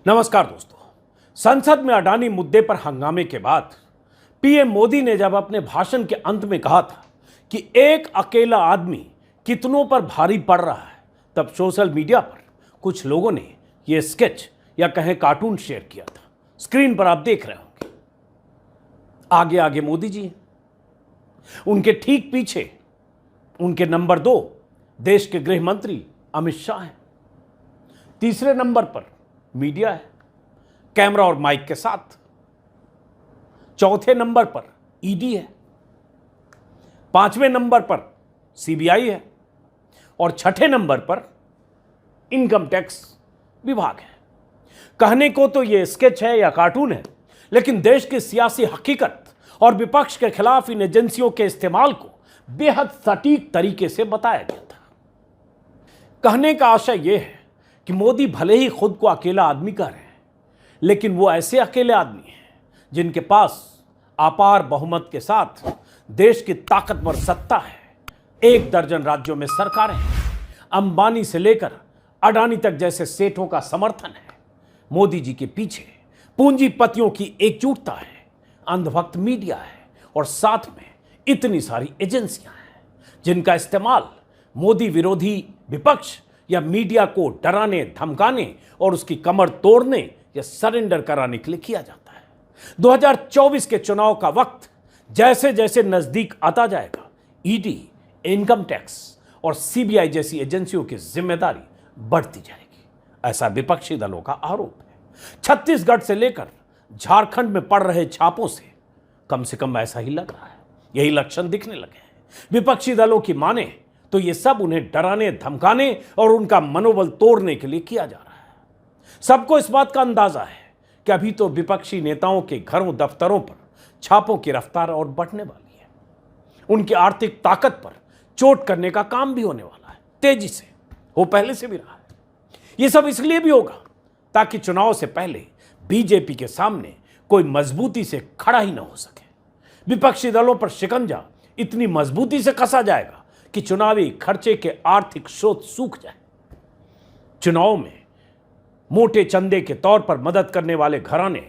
नमस्कार दोस्तों। संसद में अडानी मुद्दे पर हंगामे के बाद पीएम मोदी ने जब अपने भाषण के अंत में कहा था कि एक अकेला आदमी कितनों पर भारी पड़ रहा है, तब सोशल मीडिया पर कुछ लोगों ने यह स्केच या कहें कार्टून शेयर किया था। स्क्रीन पर आप देख रहे होंगे। आगे आगे मोदी जी हैं, उनके ठीक पीछे उनके नंबर 2 देश के गृह मंत्री अमित शाह हैं, तीसरे नंबर पर मीडिया है कैमरा और माइक के साथ, चौथे नंबर पर ईडी है, पांचवें नंबर पर सीबीआई है और छठे नंबर पर इनकम टैक्स विभाग है। कहने को तो यह स्केच है या कार्टून है, लेकिन देश की सियासी हकीकत और विपक्ष के खिलाफ इन एजेंसियों के इस्तेमाल को बेहद सटीक तरीके से बताया गया था। कहने का आशय यह है कि मोदी भले ही खुद को अकेला आदमी कह रहे हैं, लेकिन वो ऐसे अकेले आदमी हैं जिनके पास अपार बहुमत के साथ देश की ताकतवर सत्ता है। 1 दर्जन राज्यों में सरकारें हैं, अंबानी से लेकर अडानी तक जैसे सेठों का समर्थन है। मोदी जी के पीछे पूंजीपतियों की एकजुटता है, अंधभक्त मीडिया है और साथ में इतनी सारी एजेंसियां हैं जिनका इस्तेमाल मोदी विरोधी विपक्ष या मीडिया को डराने, धमकाने और उसकी कमर तोड़ने या सरेंडर कराने के लिए किया जाता है। 2024 के चुनाव का वक्त जैसे जैसे नजदीक आता जाएगा, ईडी, इनकम टैक्स और सीबीआई जैसी एजेंसियों की जिम्मेदारी बढ़ती जाएगी, ऐसा विपक्षी दलों का आरोप है। छत्तीसगढ़ से लेकर झारखंड में पड़ रहे छापों से कम ऐसा ही लग रहा है, यही लक्षण दिखने लगे हैं। विपक्षी दलों की माने तो ये सब उन्हें डराने, धमकाने और उनका मनोबल तोड़ने के लिए किया जा रहा है। सबको इस बात का अंदाजा है कि अभी तो विपक्षी नेताओं के घरों, दफ्तरों पर छापों की रफ्तार और बढ़ने वाली है। उनकी आर्थिक ताकत पर चोट करने का काम भी होने वाला है, तेजी से, वो पहले से भी रहा है। ये सब इसलिए भी होगा ताकि चुनाव से पहले बीजेपी के सामने कोई मजबूती से खड़ा ही ना हो सके। विपक्षी दलों पर शिकंजा इतनी मजबूती से कसा जाएगा कि चुनावी खर्चे के आर्थिक स्रोत सूख जाए। चुनाव में मोटे चंदे के तौर पर मदद करने वाले घराने,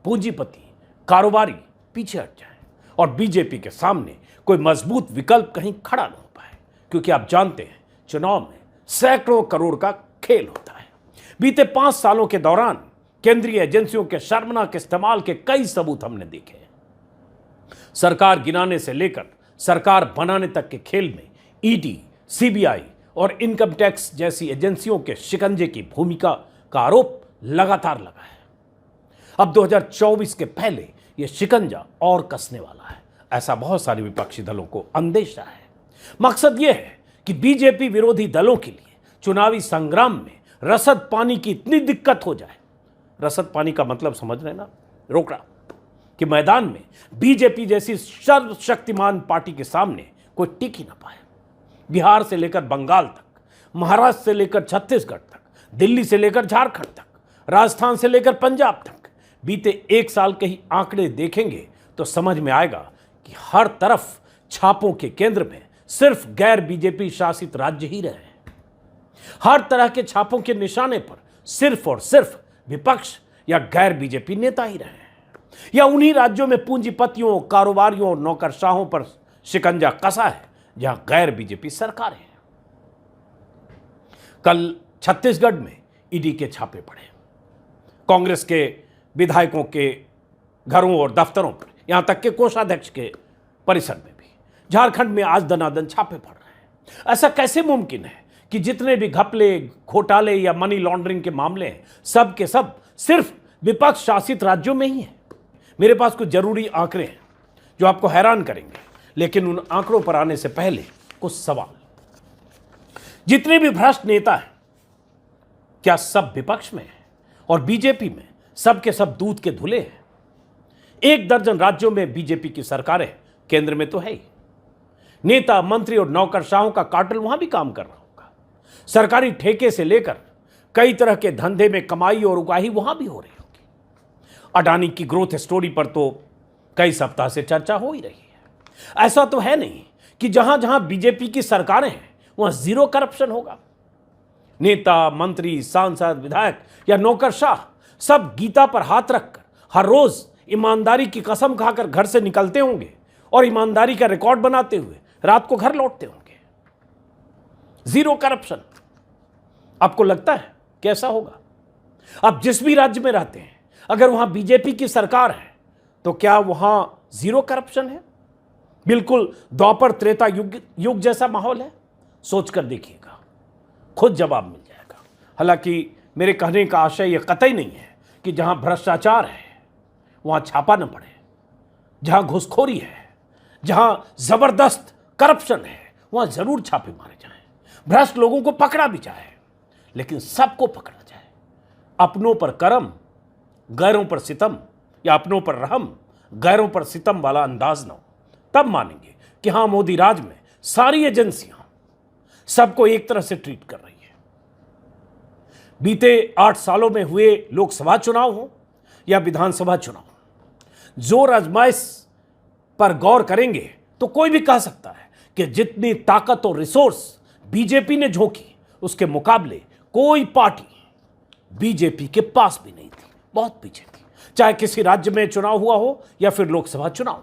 पूंजीपति, कारोबारी पीछे हट जाएं और बीजेपी के सामने कोई मजबूत विकल्प कहीं खड़ा न हो पाए, क्योंकि आप जानते हैं चुनाव में सैकड़ों करोड़ का खेल होता है। बीते 5 सालों के दौरान केंद्रीय एजेंसियों के शर्मनाक इस्तेमाल के कई सबूत हमने देखे हैं। सरकार गिनाने से लेकर सरकार बनाने तक के खेल में ईडी, सीबीआई और इनकम टैक्स जैसी एजेंसियों के शिकंजे की भूमिका का आरोप लगातार लगा है। अब 2024 के पहले यह शिकंजा और कसने वाला है, ऐसा बहुत सारे विपक्षी दलों को अंदेशा है। मकसद यह है कि बीजेपी विरोधी दलों के लिए चुनावी संग्राम में रसद पानी की इतनी दिक्कत हो जाए, रसद पानी का मतलब समझ रहे ना, रोकड़ा, कि मैदान में बीजेपी जैसी सर्वशक्तिमान पार्टी के सामने कोई टिक ही ना पाए। बिहार से लेकर बंगाल तक, महाराष्ट्र से लेकर छत्तीसगढ़ तक, दिल्ली से लेकर झारखंड तक, राजस्थान से लेकर पंजाब तक बीते 1 साल के ही आंकड़े देखेंगे तो समझ में आएगा कि हर तरफ छापों के केंद्र में सिर्फ गैर बीजेपी शासित राज्य ही रहे हैं। हर तरह के छापों के निशाने पर सिर्फ और सिर्फ विपक्ष या गैर बीजेपी नेता ही रहे हैं, या उन्हीं राज्यों में पूंजीपतियों, कारोबारियों और नौकरशाहों पर शिकंजा कसा है जहां गैर बीजेपी सरकारें हैं। कल छत्तीसगढ़ में ईडी के छापे पड़े, कांग्रेस के विधायकों के घरों और दफ्तरों पर, यहां तक के कोषाध्यक्ष के परिसर में भी। झारखंड में आज दनादन छापे पड़ रहे हैं। ऐसा कैसे मुमकिन है कि जितने भी घपले, घोटाले या मनी लॉन्ड्रिंग के मामले हैं, सब के सब सिर्फ विपक्ष शासित राज्यों में ही है? मेरे पास कुछ जरूरी आंकड़े हैं जो आपको हैरान करेंगे, लेकिन उन आंकड़ों पर आने से पहले कुछ सवाल। जितने भी भ्रष्ट नेता हैं, क्या सब विपक्ष में हैं और बीजेपी में सब के सब दूध के धुले हैं? 1 दर्जन राज्यों में बीजेपी की सरकारें, केंद्र में तो है ही। नेता, मंत्री और नौकरशाहों का कार्टेल वहां भी काम कर रहा होगा। सरकारी ठेके से लेकर कई तरह के धंधे में कमाई और उगाही वहां भी हो रही होगी। अडानी की ग्रोथ स्टोरी पर तो कई सप्ताह से चर्चा हो ही रही है। ऐसा तो है नहीं कि जहां जहां बीजेपी की सरकारें हैं वहां जीरो करप्शन होगा। नेता, मंत्री, सांसद, विधायक या नौकरशाह सब गीता पर हाथ रखकर हर रोज ईमानदारी की कसम खाकर घर से निकलते होंगे और ईमानदारी का रिकॉर्ड बनाते हुए रात को घर लौटते होंगे। Zero corruption. आपको लगता है कैसा होगा? आप जिस भी राज्य में रहते हैं, अगर वहां बीजेपी की सरकार है तो क्या वहां जीरो करप्शन है? बिल्कुल द्वापर त्रेता युग जैसा माहौल है? सोचकर देखिएगा, खुद जवाब मिल जाएगा। हालांकि मेरे कहने का आशय यह कतई नहीं है कि जहां भ्रष्टाचार है वहां छापा न पड़े, जहां घुसखोरी है, जहां जबरदस्त करप्शन है वहां जरूर छापे मारे जाएं, भ्रष्ट लोगों को पकड़ा भी जाए, लेकिन सबको पकड़ा जाए। अपनों पर करम, गैरों पर सितम, या अपनों पर रहम, गैरों पर सितम वाला अंदाज न हो, तब मानेंगे कि हां, मोदी राज में सारी एजेंसियां सबको एक तरह से ट्रीट कर रही है। बीते 8 सालों में हुए लोकसभा चुनाव हो या विधानसभा चुनाव, जोर आजमाइश पर गौर करेंगे तो कोई भी कह सकता है कि जितनी ताकत और रिसोर्स बीजेपी ने झोंकी, उसके मुकाबले कोई पार्टी बीजेपी के पास भी नहीं थी, बहुत पीछे थी। चाहे किसी राज्य में चुनाव हुआ हो या फिर लोकसभा चुनाव,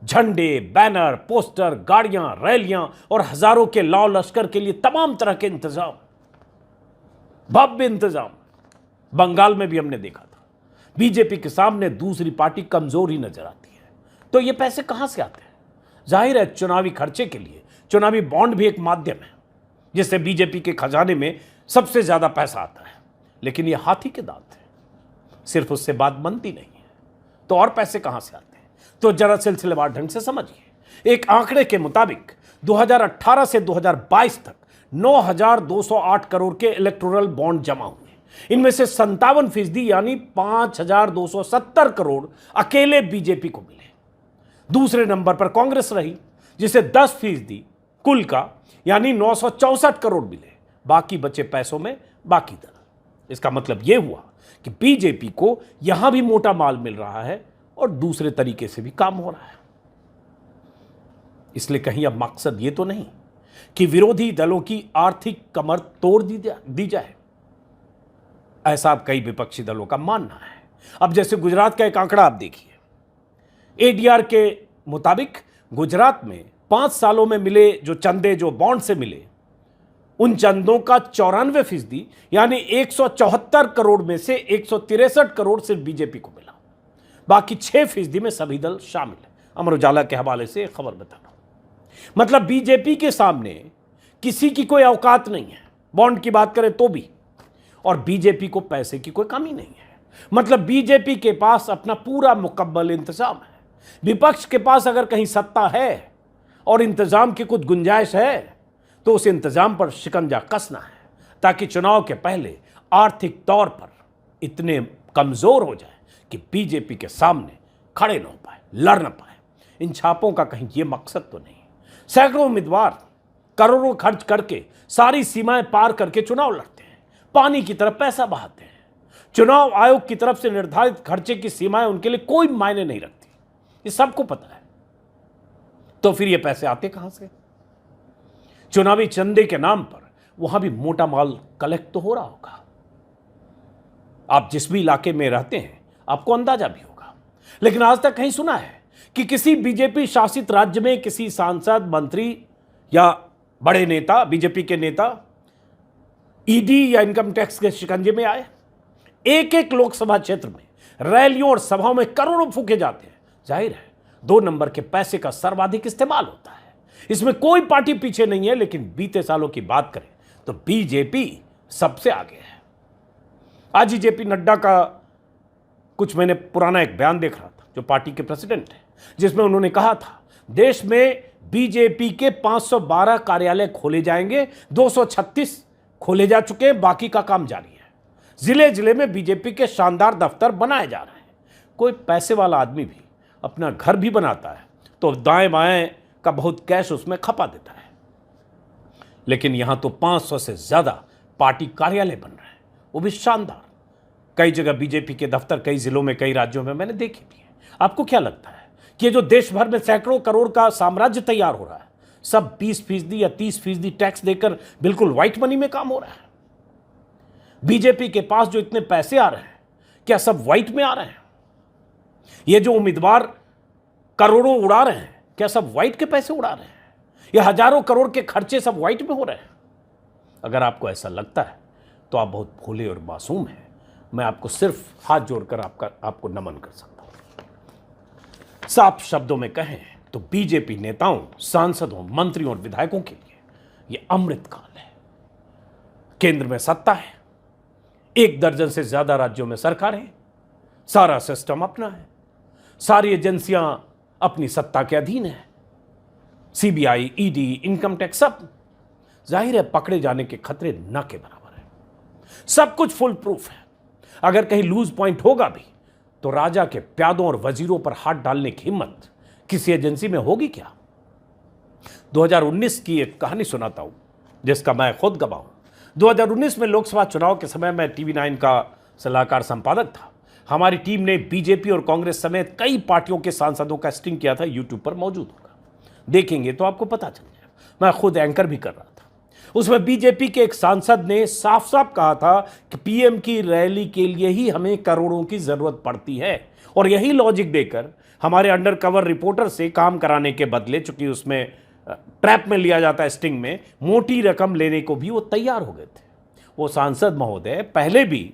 झंडे, बैनर, पोस्टर, गाड़ियां, रैलियां और हजारों के लाव लश्कर के लिए तमाम तरह के इंतजाम, भव्य इंतजाम। बंगाल में भी हमने देखा था। बीजेपी के सामने दूसरी पार्टी कमजोर ही नजर आती है। तो ये पैसे कहां से आते हैं? जाहिर है चुनावी खर्चे के लिए चुनावी बॉन्ड भी एक माध्यम है जिससे बीजेपी के खजाने में सबसे ज्यादा पैसा आता है। लेकिन ये हाथी के दांत है, सिर्फ उससे बात बनती नहीं है। तो और पैसे कहां से आते हैं? तो जरा सिलसिलेवार ढंग से समझिए। एक आंकड़े के मुताबिक 2018 से 2022 तक 9,208 करोड़ के इलेक्टोरल बॉन्ड जमा हुए। इनमें से 57% यानी 5,270 करोड़ अकेले बीजेपी को मिले। दूसरे नंबर पर कांग्रेस रही, जिसे 10% कुल का यानी 964 करोड़ मिले। बाकी बचे पैसों में बाकी दल। इसका मतलब यह हुआ कि बीजेपी को यहां भी मोटा माल मिल रहा है और दूसरे तरीके से भी काम हो रहा है। इसलिए कहीं अब मकसद यह तो नहीं कि विरोधी दलों की आर्थिक कमर तोड़ दी जाए, ऐसा अब कई विपक्षी दलों का मानना है। अब जैसे गुजरात का एक आंकड़ा आप देखिए, एडीआर के मुताबिक गुजरात में 5 सालों में मिले जो चंदे, जो बॉन्ड से मिले, उन चंदों का 94% यानी 174 करोड़ में से 163 करोड़ सिर्फ बीजेपी को मिला। बाकी 6% में सभी दल शामिल है। अमर उजाला के हवाले से खबर बता रहा हूं। मतलब बीजेपी के सामने किसी की कोई औकात नहीं है, बॉन्ड की बात करें तो भी, और बीजेपी को पैसे की कोई कमी नहीं है। मतलब बीजेपी के पास अपना पूरा मुकम्मल इंतजाम है। विपक्ष के पास अगर कहीं सत्ता है और इंतजाम की कुछ गुंजाइश है तो उस इंतजाम पर शिकंजा कसना है, ताकि चुनाव के पहले आर्थिक तौर पर इतने कमजोर हो जाए कि बीजेपी के सामने खड़े न हो पाए, लड़ न पाए। इन छापों का कहीं यह मकसद तो नहीं। सैकड़ों उम्मीदवार करोड़ों खर्च करके सारी सीमाएं पार करके चुनाव लड़ते हैं, पानी की तरफ पैसा बहाते हैं। चुनाव आयोग की तरफ से निर्धारित खर्चे की सीमाएं उनके लिए कोई मायने नहीं रखती, ये सबको पता है। तो फिर ये पैसे आते कहां से? चुनावी चंदे के नाम पर वहां भी मोटा माल कलेक्ट तो हो रहा होगा। आप जिस भी इलाके में रहते हैं आपको अंदाजा भी होगा। लेकिन आज तक कहीं सुना है कि किसी बीजेपी शासित राज्य में किसी सांसद, मंत्री या बड़े नेता, बीजेपी के नेता ईडी या इनकम टैक्स के शिकंजे में आए? एक एक लोकसभा क्षेत्र में रैलियों और सभाओं में करोड़ों फूके जाते हैं। जाहिर है 2 नंबर के पैसे का सर्वाधिक इस्तेमाल होता है। इसमें कोई पार्टी पीछे नहीं है। लेकिन बीते सालों की बात करें तो बीजेपी सबसे आगे है। आज ही जेपी नड्डा का कुछ महीने पुराना एक बयान देख रहा था, जो पार्टी के प्रेसिडेंट है, जिसमें उन्होंने कहा था देश में बीजेपी के 512 कार्यालय खोले जाएंगे, 236 खोले जा चुके हैं, बाकी का काम जारी है। जिले जिले में बीजेपी के शानदार दफ्तर बनाए जा रहे हैं। कोई पैसे वाला आदमी भी अपना घर भी बनाता है तो दाएं बाएं का बहुत कैश उसमें खपा देता है। लेकिन यहां तो 500 से ज्यादा पार्टी कार्यालय बन रहे हैं, वो भी शानदार। कई जगह बीजेपी के दफ्तर कई जिलों में, कई राज्यों में मैंने देखे भी हैं। आपको क्या लगता है कि ये जो देश भर में सैकड़ों करोड़ का साम्राज्य तैयार हो रहा है, सब 20% या 30% टैक्स देकर बिल्कुल व्हाइट मनी में काम हो रहा है? बीजेपी के पास जो इतने पैसे आ रहे हैं, क्या सब व्हाइट में आ रहे हैं? ये जो उम्मीदवार करोड़ों उड़ा रहे हैं, क्या सब व्हाइट के पैसे उड़ा रहे हैं? ये हजारों करोड़ के खर्चे सब व्हाइट में हो रहे हैं? अगर आपको ऐसा लगता है तो आप बहुत भोले और मासूम हैं। मैं आपको सिर्फ हाथ जोड़कर आपको नमन कर सकता हूं। साफ शब्दों में कहें तो बीजेपी नेताओं, सांसदों, मंत्रियों और विधायकों के लिए यह अमृत काल है। केंद्र में सत्ता है, 1 दर्जन से ज्यादा राज्यों में सरकारें, सारा सिस्टम अपना है, सारी एजेंसियां अपनी सत्ता के अधीन है, सीबीआई, ईडी, इनकम टैक्स, सब जाहिर है पकड़े जाने के खतरे न के बराबर है। सब कुछ फुल प्रूफ है। अगर कहीं लूज पॉइंट होगा भी तो राजा के प्यादों और वजीरों पर हाथ डालने की हिम्मत किसी एजेंसी में होगी क्या? 2019 की एक कहानी सुनाता हूं जिसका मैं खुद गवाह हूं। 2019 में लोकसभा चुनाव के समय मैं टीवी 9 का सलाहकार संपादक था। हमारी टीम ने बीजेपी और कांग्रेस समेत कई पार्टियों के सांसदों का स्टिंग किया था। यूट्यूब पर मौजूद होगा, देखेंगे तो आपको पता चल जाएगा। मैं खुद एंकर भी कर रहा था। उसमें बीजेपी के एक सांसद ने साफ साफ कहा था कि पीएम की रैली के लिए ही हमें करोड़ों की जरूरत पड़ती है, और यही लॉजिक देकर हमारे अंडरकवर रिपोर्टर से काम कराने के बदले, चूंकि उसमें ट्रैप में लिया जाता है, स्टिंग में मोटी रकम लेने को भी वो तैयार हो गए थे। वो सांसद महोदय पहले भी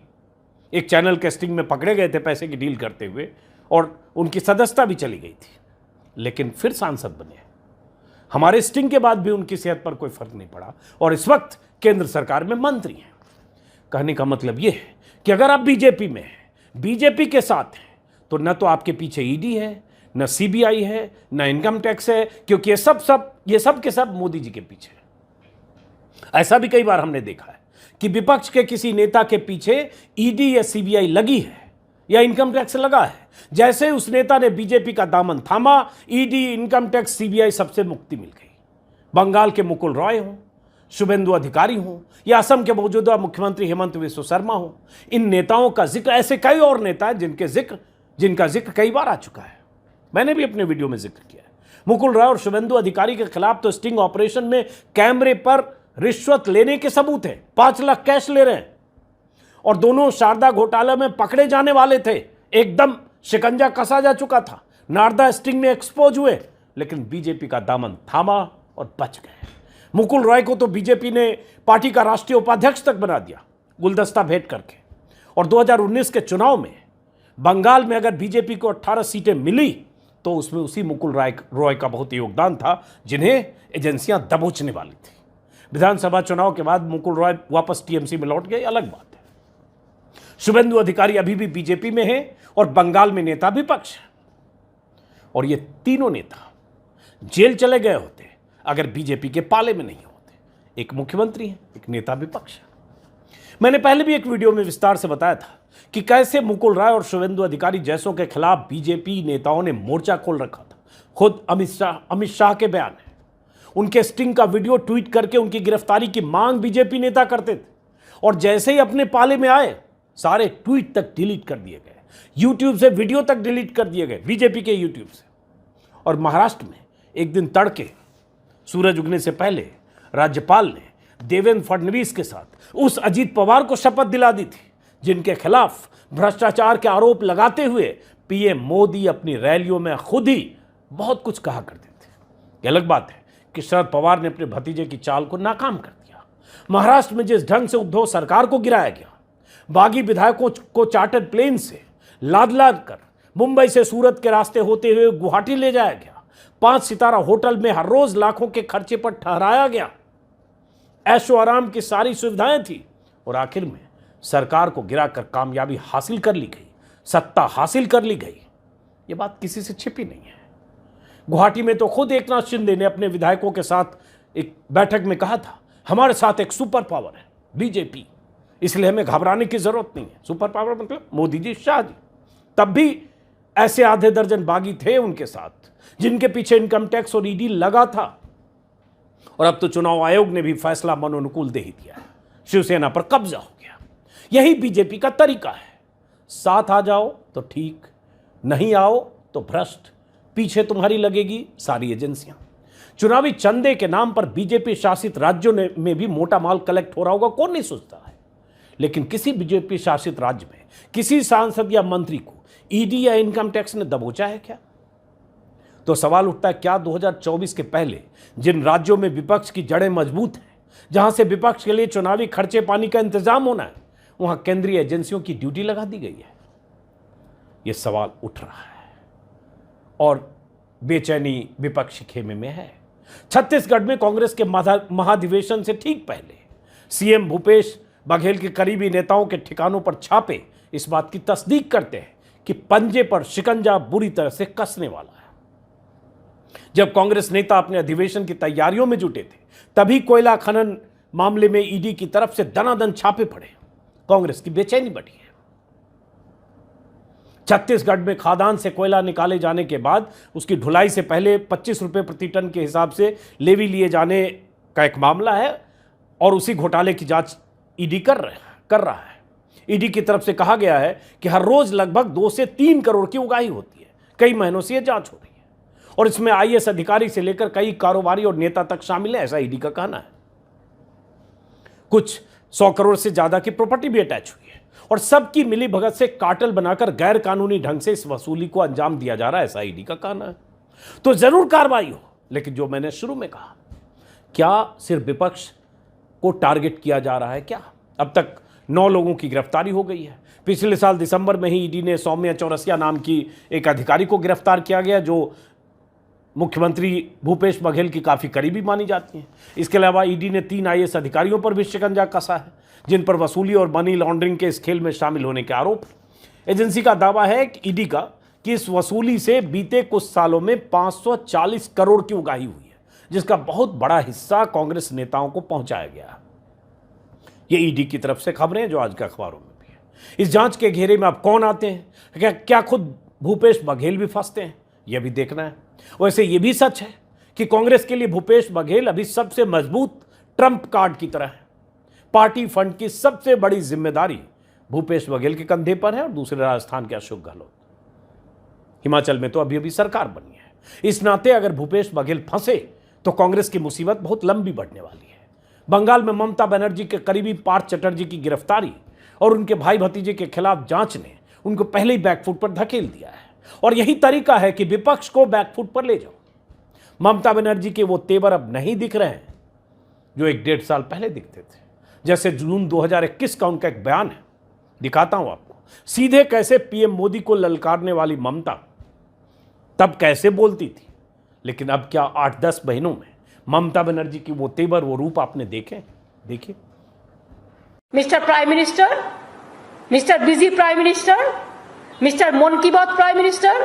एक चैनल के स्टिंग में पकड़े गए थे पैसे की डील करते हुए, और उनकी सदस्यता भी चली गई थी, लेकिन फिर सांसद बने। हमारे स्टिंग के बाद भी उनकी सेहत पर कोई फर्क नहीं पड़ा, और इस वक्त केंद्र सरकार में मंत्री हैं। कहने का मतलब यह है कि अगर आप बीजेपी में हैं, बीजेपी के साथ हैं, तो न तो आपके पीछे ईडी है, न सीबीआई है, न इनकम टैक्स है, क्योंकि ये सब के सब मोदी जी के पीछे है। ऐसा भी कई बार हमने देखा है कि विपक्ष के किसी नेता के पीछे ईडी या सीबीआई लगी है या इनकम टैक्स लगा है, जैसे उस नेता ने बीजेपी का दामन थामा, ईडी, इनकम टैक्स, सीबीआई सबसे मुक्ति मिल गई। बंगाल के मुकुल रॉय हों, शुभेंदु अधिकारी हों, या असम के मौजूदा मुख्यमंत्री हेमंत बिस्वा शर्मा हों, इन नेताओं का जिक्र, ऐसे कई और नेता हैं जिनका जिक्र कई बार आ चुका है। मैंने भी अपने वीडियो में जिक्र किया है। मुकुल रॉय और शुभेंदु अधिकारी के खिलाफ तो स्टिंग ऑपरेशन में कैमरे पर रिश्वत लेने के सबूत हैं। 5 लाख कैश ले रहे हैं, और दोनों शारदा घोटाला में पकड़े जाने वाले थे। एकदम शिकंजा कसा जा चुका था। नारदा स्टिंग में एक्सपोज हुए, लेकिन बीजेपी का दामन थामा और बच गए। मुकुल रॉय को तो बीजेपी ने पार्टी का राष्ट्रीय उपाध्यक्ष तक बना दिया, गुलदस्ता भेंट करके। और 2019 के चुनाव में बंगाल में अगर बीजेपी को 18 सीटें मिली तो उसमें उसी मुकुल रॉय का बहुत योगदान था, जिन्हें एजेंसियां दबोचने वाली थी। विधानसभा चुनाव के बाद मुकुल रॉय वापस टीएमसी में लौट गए, अलग बात है। शुभेंदु अधिकारी अभी भी बीजेपी में है और बंगाल में नेता विपक्ष है। और ये तीनों नेता जेल चले गए होते अगर बीजेपी के पाले में नहीं होते। एक मुख्यमंत्री है, एक नेता विपक्ष है। मैंने पहले भी एक वीडियो में विस्तार से बताया था कि कैसे मुकुल रॉय और शुभेंदु अधिकारी जैसों के खिलाफ बीजेपी नेताओं ने मोर्चा खोल रखा था। खुद अमित शाह के बयान है, उनके स्टिंग का वीडियो ट्वीट करके उनकी गिरफ्तारी की मांग बीजेपी नेता करते थे, और जैसे ही अपने पाले में आए सारे ट्वीट तक डिलीट कर दिए गए, यूट्यूब से वीडियो तक डिलीट कर दिए गए, बीजेपी के यूट्यूब से। और महाराष्ट्र में एक दिन तड़के सूरज उगने से पहले राज्यपाल ने देवेंद्र फडणवीस के साथ उस अजीत पवार को शपथ दिला दी थी, जिनके खिलाफ भ्रष्टाचार के आरोप लगाते हुए पीएम मोदी अपनी रैलियों में खुद ही बहुत कुछ कहा करते थे। ये अलग बात है कि शरद पवार ने अपने भतीजे की चाल को नाकाम कर दिया। महाराष्ट्र में जिस ढंग से उद्धव सरकार को गिराया गया, बागी विधायकों को चार्टर्ड प्लेन से लाद कर मुंबई से सूरत के रास्ते होते हुए गुवाहाटी ले जाया गया, 5 सितारा होटल में हर रोज लाखों के खर्चे पर ठहराया गया, ऐशो आराम की सारी सुविधाएं थी, और आखिर में सरकार को गिराकर कामयाबी हासिल कर ली गई, सत्ता हासिल कर ली गई। ये बात किसी से छिपी नहीं है। गुवाहाटी में तो खुद एकनाथ शिंदे ने अपने विधायकों के साथ एक बैठक में कहा था, हमारे साथ एक सुपर पावर है बीजेपी, इसलिए हमें घबराने की जरूरत नहीं है। सुपर पावर मतलब मोदी जी, शाह जी। तब भी ऐसे आधे दर्जन बागी थे उनके साथ जिनके पीछे इनकम टैक्स और ईडी लगा था। और अब तो चुनाव आयोग ने भी फैसला मनोनुकूल दे ही दिया है, शिवसेना पर कब्जा हो गया। यही बीजेपी का तरीका है, साथ आ जाओ तो ठीक, नहीं आओ तो भ्रष्ट, पीछे तुम्हारी लगेगी सारी एजेंसियां। चुनावी चंदे के नाम पर बीजेपी शासित राज्यों में भी मोटा माल कलेक्ट हो रहा होगा, कौन नहीं सोचता है। लेकिन किसी बीजेपी शासित राज्य में किसी सांसद या मंत्री को ईडी या इनकम टैक्स ने दबोचा है क्या? तो सवाल उठता है, क्या 2024 के पहले जिन राज्यों में विपक्ष की जड़ें मजबूत हैं, जहां से विपक्ष के लिए चुनावी खर्चे पानी का इंतजाम होना है, वहां केंद्रीय एजेंसियों की ड्यूटी लगा दी गई है? यह सवाल उठ रहा है और बेचैनी विपक्षी खेमे में है। छत्तीसगढ़ में कांग्रेस के महाधिवेशन से ठीक पहले सीएम भूपेश बघेल के करीबी नेताओं के ठिकानों पर छापे इस बात की तस्दीक करते हैं कि पंजे पर शिकंजा बुरी तरह से कसने वाला है। जब कांग्रेस नेता अपने अधिवेशन की तैयारियों में जुटे थे, तभी कोयला खनन मामले में ईडी की तरफ से दनादन छापे पड़े। कांग्रेस की बेचैनी बढ़ी है। छत्तीसगढ़ में खादान से कोयला निकाले जाने के बाद उसकी ढुलाई से पहले 25 रुपए प्रति टन के हिसाब से लेवी लिए जाने का एक मामला है और उसी घोटाले की जांच ईडी कर रहा है। ईडी की तरफ से कहा गया है कि हर रोज लगभग 2 से 3 करोड़ की उगाही होती है। कई महीनों से यह जांच हो रही है और इसमें आईएएस अधिकारी से लेकर कई कारोबारी और नेता तक शामिल है, ऐसा ईडी का कहना है। कुछ 100 करोड़ से ज्यादा की प्रॉपर्टी भी अटैच हुई है और सबकी मिली भगत से कार्टेल बनाकर गैर कानूनी ढंग से इस वसूली को अंजाम दिया जा रहा है, ऐसा ईडी का कहना है। तो जरूर कार्रवाई हो, लेकिन जो मैंने शुरू में कहा, क्या सिर्फ विपक्ष को टारगेट किया जा रहा है क्या? अब तक 9 लोगों की गिरफ्तारी हो गई है। पिछले साल दिसंबर में ही ईडी ने सौम्या चौरसिया नाम की एक अधिकारी को गिरफ्तार किया गया, जो मुख्यमंत्री भूपेश बघेल की काफी करीबी मानी जाती हैं। इसके अलावा ईडी ने 3 आईएएस अधिकारियों पर भी शिकंजा कसा है, जिन पर वसूली और मनी लॉन्ड्रिंग के इस खेल में शामिल होने के आरोप। एजेंसी का दावा है कि ईडी का कि इस वसूली से बीते कुछ सालों में 540 करोड़ की उगाही हुई है, जिसका बहुत बड़ा हिस्सा कांग्रेस नेताओं को पहुंचाया गया। ये ईडी की तरफ से खबरें जो आज के अखबारों में भी है। इस जांच के घेरे में अब कौन आते हैं? क्या खुद भूपेश बघेल भी फंसते हैं? यह भी देखना है। वैसे यह भी सच है कि कांग्रेस के लिए भूपेश बघेल अभी सबसे मजबूत ट्रंप कार्ड की तरह है। पार्टी फंड की सबसे बड़ी जिम्मेदारी भूपेश बघेल के कंधे पर है और दूसरे राजस्थान के अशोक गहलोत। हिमाचल में तो अभी अभी सरकार बनी है। इस नाते अगर भूपेश बघेल फंसे तो कांग्रेस की मुसीबत बहुत लंबी बढ़ने वाली है। बंगाल में ममता बनर्जी के करीबी पार्थ चटर्जी की गिरफ्तारी और उनके भाई भतीजे के खिलाफ जांच ने उनको पहले ही बैकफुट पर धकेल दिया है और यही तरीका है कि विपक्ष को बैकफुट पर ले जाओ। ममता बनर्जी के वो तेवर अब नहीं दिख रहे हैं जो 1-1.5 साल पहले दिखते थे। जैसे जून 2021 का उनका एक बयान है, दिखाता हूं आपको। सीधे कैसे पीएम मोदी को ललकारने वाली ममता तब कैसे बोलती थी, लेकिन अब क्या 8-10 महीनों में ममता बनर्जी की वो तेवर, वो रूप आपने देखे? देखिए। Mister prime minister, mister busy prime minister, mister Mann Ki Baat prime minister,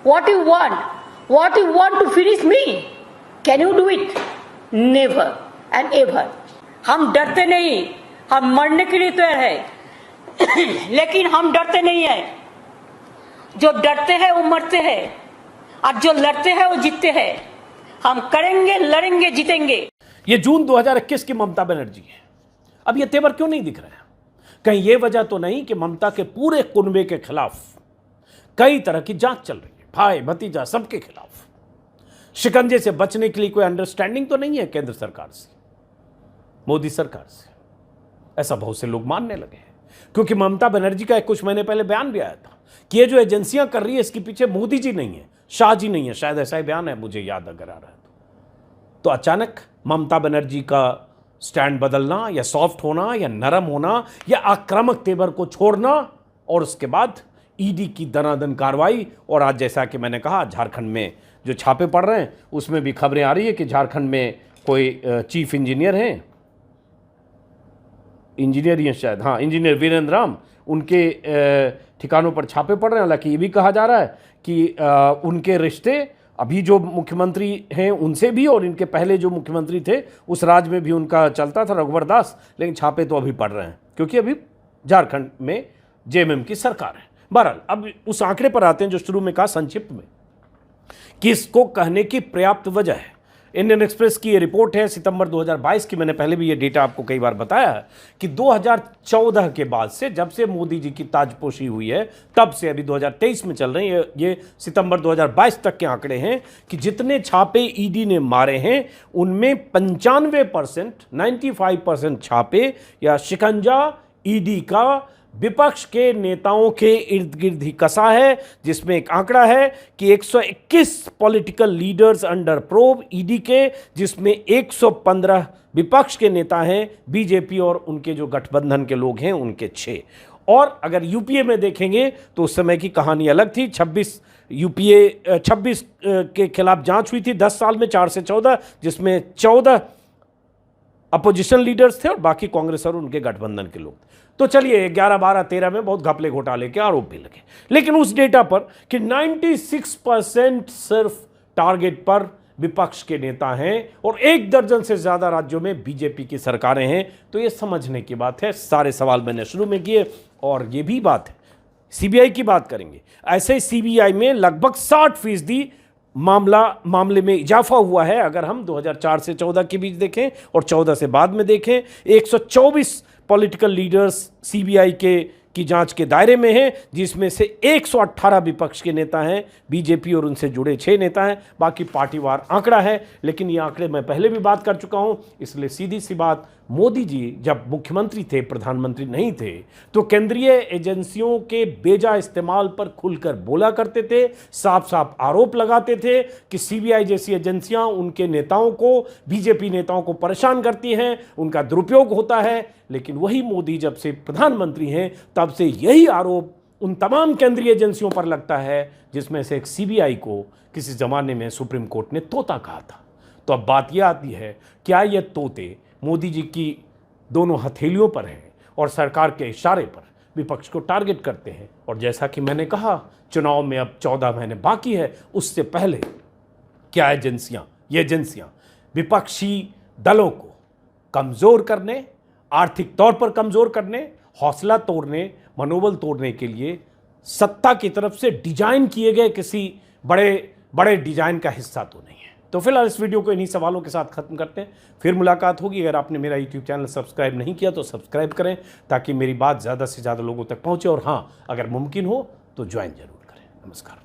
what you want to finish me? Can you do it? Never and ever. हम डरते नहीं, हम मरने के लिए तैयार है लेकिन हम डरते नहीं है। जो डरते हैं वो मरते हैं और जो लड़ते हैं वो जीतते हैं। हम करेंगे, लड़ेंगे, जीतेंगे। ये जून 2021 की ममता बनर्जी है। अब ये तेवर क्यों नहीं दिख रहे हैं? कहीं ये वजह तो नहीं कि ममता के पूरे कुनबे के खिलाफ कई तरह की जांच चल रही है, भाई भतीजा सबके खिलाफ। शिकंजे से बचने के लिए कोई अंडरस्टैंडिंग तो नहीं है केंद्र सरकार से, मोदी सरकार से? ऐसा बहुत से लोग मानने लगे हैं, क्योंकि ममता बनर्जी का कुछ महीने पहले बयान भी आया था कि ये जो एजेंसियां कर रही है इसके पीछे मोदी जी नहीं है, शाह जी नहीं है, शायद ऐसा ही बयान है, मुझे याद अगर आ रहा है तो अचानक ममता बनर्जी का स्टैंड बदलना या सॉफ्ट होना या नरम होना या आक्रामक तेवर को छोड़ना और उसके बाद ईडी की दनादन कार्रवाई। और आज जैसा कि मैंने कहा, झारखंड में जो छापे पड़ रहे हैं उसमें भी खबरें आ रही है कि झारखंड में कोई चीफ इंजीनियर हैं, इंजीनियर ही हैं शायद, हाँ, इंजीनियर वीरेंद्र राम, उनके ठिकानों पर छापे पड़ रहे हैं। हालांकि ये भी कहा जा रहा है कि उनके रिश्ते अभी जो मुख्यमंत्री हैं उनसे भी और इनके पहले जो मुख्यमंत्री थे उस राज्य में भी उनका चलता था, रघुवर दास। लेकिन छापे तो अभी पड़ रहे हैं क्योंकि अभी झारखंड में जेएमएम की सरकार है। बहरहाल अब उस आंकड़े पर आते हैं जो शुरू में कहा संक्षिप्त में कि इसको कहने की पर्याप्त वजह है। इंडियन एक्सप्रेस की ये रिपोर्ट है सितंबर 2022 की। मैंने पहले भी ये डेटा आपको कई बार बताया है कि 2014 के बाद से, जब से मोदी जी की ताजपोशी हुई है, तब से अभी 2023 में चल रहे हैं, ये सितंबर 2022 तक के आंकड़े हैं कि जितने छापे ईडी ने मारे हैं उनमें 95%, 95% छापे या शिकंजा ईडी का विपक्ष के नेताओं के इर्द गिर्द ही कसा है, जिसमें एक आंकड़ा है कि 121 political leaders under probe ED के, जिसमें 115 विपक्ष के नेता हैं, बीजेपी और उनके जो गठबंधन के लोग हैं उनके 6। और अगर यूपीए में देखेंगे तो उस समय की कहानी अलग थी। 26 के खिलाफ जांच हुई थी 10 साल में, 4 से 14, जिसमें 14 अपोजिशन लीडर्स थे और बाकी कांग्रेस और उनके गठबंधन के लोग। तो चलिए 11, 12, 13 में बहुत घपले घोटाले के आरोप भी लगे, लेकिन उस डेटा पर कि 96% सिर्फ टारगेट पर विपक्ष के नेता हैं और 1 दर्जन से ज्यादा राज्यों में बीजेपी की सरकारें हैं, तो यह समझने की बात है। सारे सवाल मैंने शुरू में किए और यह भी बात है। सीबीआई की बात करेंगे, ऐसे सीबीआई में लगभग 60% मामले में इजाफा हुआ है। अगर हम 2004 से 14 के बीच देखें और 14 से बाद में देखें, 124 पॉलिटिकल लीडर्स सीबीआई की जांच के दायरे में हैं, जिसमें से 118 विपक्ष के नेता हैं, बीजेपी और उनसे जुड़े 6 नेता हैं, बाकी पार्टीवार आंकड़ा है। लेकिन ये आंकड़े मैं पहले भी बात कर चुका हूं, इसलिए सीधी सी बात, मोदी जी जब मुख्यमंत्री थे, प्रधानमंत्री नहीं थे, तो केंद्रीय एजेंसियों के बेजा इस्तेमाल पर खुलकर बोला करते थे, साफ साफ आरोप लगाते थे कि सीबीआई जैसी एजेंसियां उनके नेताओं को, बीजेपी नेताओं को परेशान करती हैं, उनका दुरुपयोग होता है। लेकिन वही मोदी जब से प्रधानमंत्री हैं तब से यही आरोप उन तमाम केंद्रीय एजेंसियों पर लगता है, जिसमें से एक सीबीआई को किसी जमाने में सुप्रीम कोर्ट ने तोता कहा था। तो अब बात यह आती है, क्या ये तोते मोदी जी की दोनों हथेलियों पर हैं और सरकार के इशारे पर विपक्ष को टारगेट करते हैं? और जैसा कि मैंने कहा, चुनाव में अब 14 महीने बाकी है, उससे पहले क्या ये एजेंसियां विपक्षी दलों को कमजोर करने, आर्थिक तौर पर कमजोर करने, हौसला तोड़ने, मनोबल तोड़ने के लिए सत्ता की तरफ से डिजाइन किए गए किसी बड़े डिजाइन का हिस्सा तो नहीं है? तो फिलहाल इस वीडियो को इन्हीं सवालों के साथ खत्म करते हैं, फिर मुलाकात होगी। अगर आपने मेरा यूट्यूब चैनल सब्सक्राइब नहीं किया तो सब्सक्राइब करें, ताकि मेरी बात ज़्यादा से ज़्यादा लोगों तक पहुंचे। और हाँ, अगर मुमकिन हो तो ज्वाइन जरूर करें। नमस्कार।